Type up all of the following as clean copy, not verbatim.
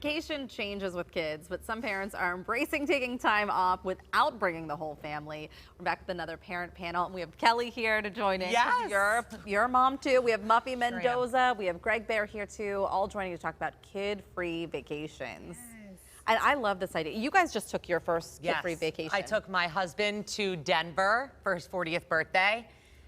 Vacation changes with kids, but some parents are embracing taking time off without bringing the whole family. We're back with another parent panel, and we have Kelly here to join in. Yes. You're a mom too. We have Muffy Mendoza. We have Gregbehr here too, all joining to talk about kid-free vacations. Yes. And I love this idea. You guys just took your first kid-free vacation. I took my husband to Denver for his 40th birthday.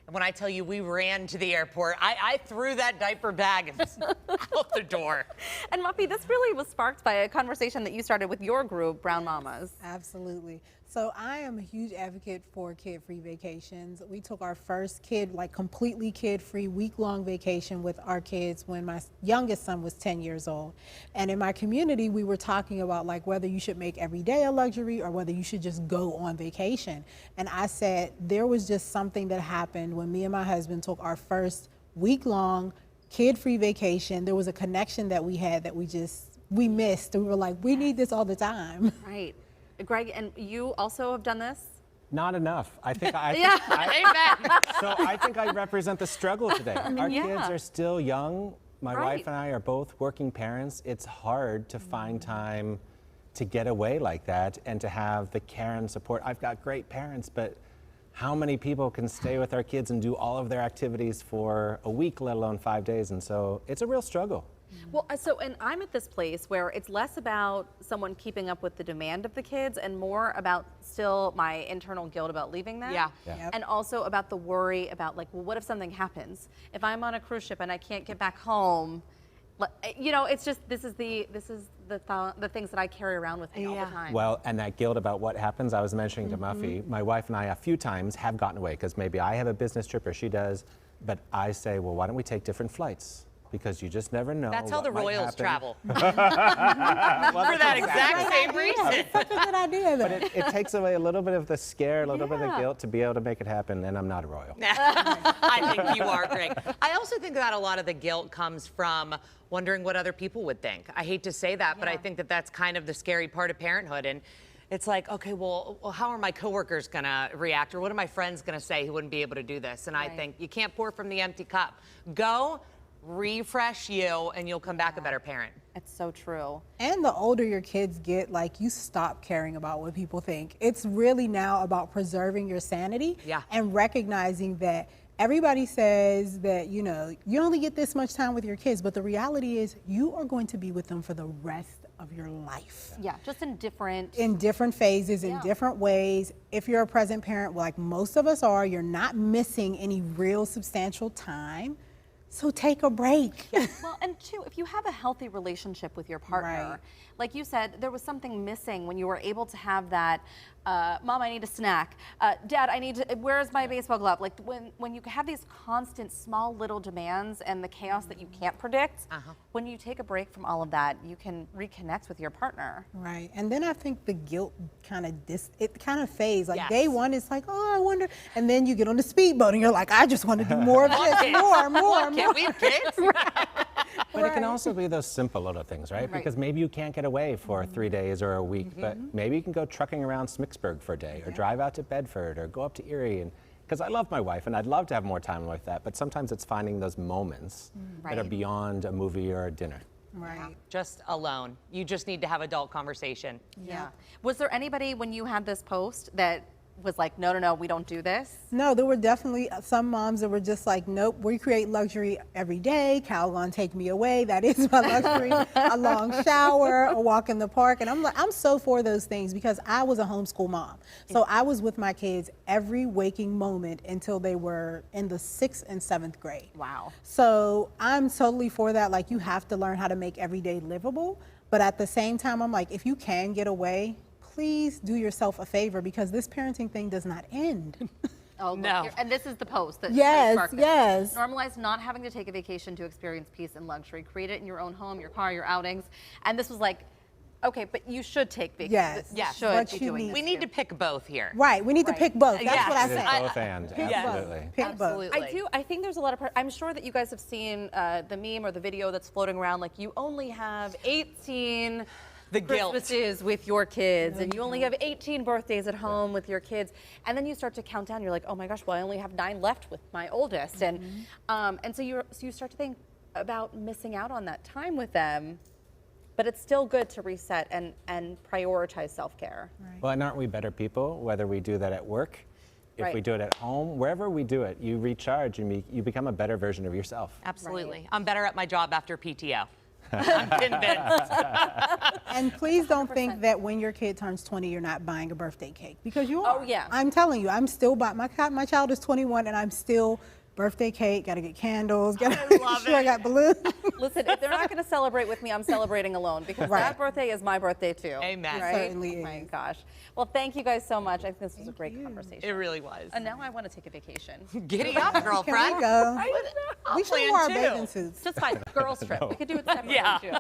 And when I tell you we ran to the airport, I threw that diaper bag out the door. And Muffy, this really was sparked by a conversation that you started with your group, Brown Mamas. Absolutely. So I am a huge advocate for kid-free vacations. We took our first completely kid-free week-long vacation with our kids when my youngest son was 10 years old. And in my community, we were talking about whether you should make every day a luxury or whether you should just go on vacation. And I said there was just something that happened when me and my husband took our first week-long kid-free vacation. There was a connection that we had that we missed. We were like, we need this all the time. Right. Greg, and you also have done this? Not enough. I think I think I represent the struggle today. Our kids are still young. My wife and I are both working parents. It's hard to find time to get away like that and to have the care and support. I've got great parents, but how many people can stay with our kids and do all of their activities for a week, let alone 5 days? And so it's a real struggle. Well, and I'm at this place where it's less about someone keeping up with the demand of the kids and more about still my internal guilt about leaving them. Yeah. And also about the worry about well, what if something happens? If I'm on a cruise ship and I can't get back home, it's just, this is the things that I carry around with me all the time. Well, and that guilt about what happens, I was mentioning to Muffy, my wife and I a few times have gotten away because maybe I have a business trip or she does, but I say, well, why don't we take different flights? Because you just never know. That's how the Royals travel. Well, for that exact same reason. That's a good idea. But it takes away a little bit of the scare, a little bit of the guilt to be able to make it happen, and I'm not a royal. I think you are, Greg. I also think that a lot of the guilt comes from wondering what other people would think. I hate to say that, but I think that that's kind of the scary part of parenthood. And it's like, okay, well, how are my coworkers gonna react, or what are my friends gonna say who wouldn't be able to do this? And I think you can't pour from the empty cup. Go, refresh you, and you'll come back a better parent. It's so true. And the older your kids get, you stop caring about what people think. It's really now about preserving your sanity and recognizing that everybody says that, you only get this much time with your kids, but the reality is you are going to be with them for the rest of your life. Yeah, just in different phases, in different ways. If you're a present parent, like most of us are, you're not missing any real substantial time. So take a break. Well, and two, if you have a healthy relationship with your partner, like you said, there was something missing when you were able to have that, Mom, I need a snack. Dad, where's my baseball glove? Like when you have these constant small little demands and the chaos that you can't predict, when you take a break from all of that, you can reconnect with your partner. Right, and then I think the guilt kind of fades. Day one is like, oh, I wonder, and then you get on the speedboat and you're like, I just want to do more of this, more. We have kids. But it can also be those simple little things, right? Because maybe you can't get away for 3 days or a week, but maybe you can go trucking around Smicksburg for a day, or drive out to Bedford, or go up to Erie. And because I love my wife and I'd love to have more time like that, but sometimes it's finding those moments that are beyond a movie or a dinner. Right. Just alone. You just need to have adult conversation. Yeah. Was there anybody when you had this post that was like, no, we don't do this? No, there were definitely some moms that were just like, nope, we create luxury every day. Cal gonna take me away. That is my luxury. A long shower, a walk in the park. And I'm so for those things because I was a homeschool mom. So I was with my kids every waking moment until they were in the 6th and 7th grade. Wow. So I'm totally for that. You have to learn how to make every day livable. But at the same time, I'm like, if you can get away, please do yourself a favor because this parenting thing does not end. Oh, no. And this is the post that yes. Normalize not having to take a vacation to experience peace and luxury. Create it in your own home, your car, your outings. And this was like, okay, but you should take vacations. Yes. We need to pick both here. Right. We need to pick both. That's what I It is said. both and. Absolutely. Pick both. I think there's a lot of, I'm sure that you guys have seen the meme or the video that's floating around, like you only have 18 Christmases with your kids, and you only have 18 birthdays at home with your kids, and then you start to count down. You're like, oh my gosh, well I only have 9 left with my oldest, and so you start to think about missing out on that time with them. But it's still good to reset and prioritize self-care. Right. Well, and aren't we better people, whether we do that at work, if we Right. do it at home, wherever we do it, you recharge and you become a better version of yourself. Absolutely. Right. I'm better at my job after PTO. I'm convinced. And please don't think that when your kid turns 20, you're not buying a birthday cake, because you are. Oh, yeah. I'm telling you, I'm still buying. My child is 21, and I'm still birthday cake. Got to get candles. Got to make sure I got balloons. Listen, if they're not going to celebrate with me, I'm celebrating alone, because Right. that birthday is my birthday too. Amen. Right? Certainly Oh my is. gosh. Well, thank you guys so much. I think this was a great conversation. It really was. And now I want to take a vacation. Giddy up, Can girlfriend. we go? I'll We should plan wear our too. bathing suits. Just fine. Girls trip. We could do it separately Yeah. too.